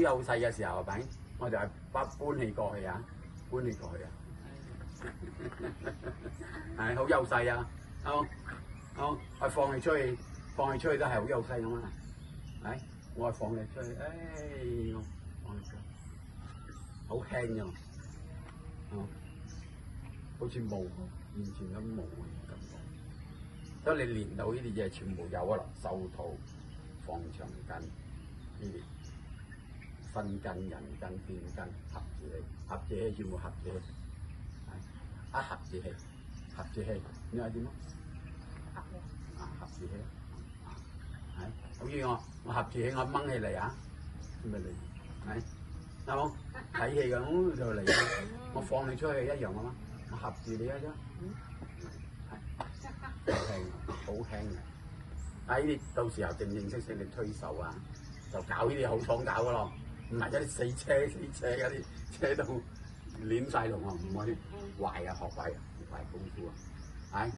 幼細嘅時候係咪？我就係搬起過去啊，搬起過去啊，係好幼細啊，好，我放你出去，放你出去都係好幼細咁啊，係，我係放你出去，我放你出去，好輕㗎，好似冇，完全都冇嘅感覺。當你練到呢啲嘢，全部有啊啦，手套、放長筋呢啲。分筋、人筋、斷筋、合字氣，合字氣全部合字氣，一合字氣，合字氣，你話點啊？合字氣，係，好似我合字氣，我掹起嚟啊，咪嚟，係冇睇戲咁就嚟，我放你出去一樣嘅嘛，我合住你一啫，係，好輕嘅，喺呢到時候正式你推手啊，就搞呢啲好爽搞嘅咯。唔係嗰啲死車嗰啲車到亂晒龍啊，唔可以壞啊，學壞功夫啊，係。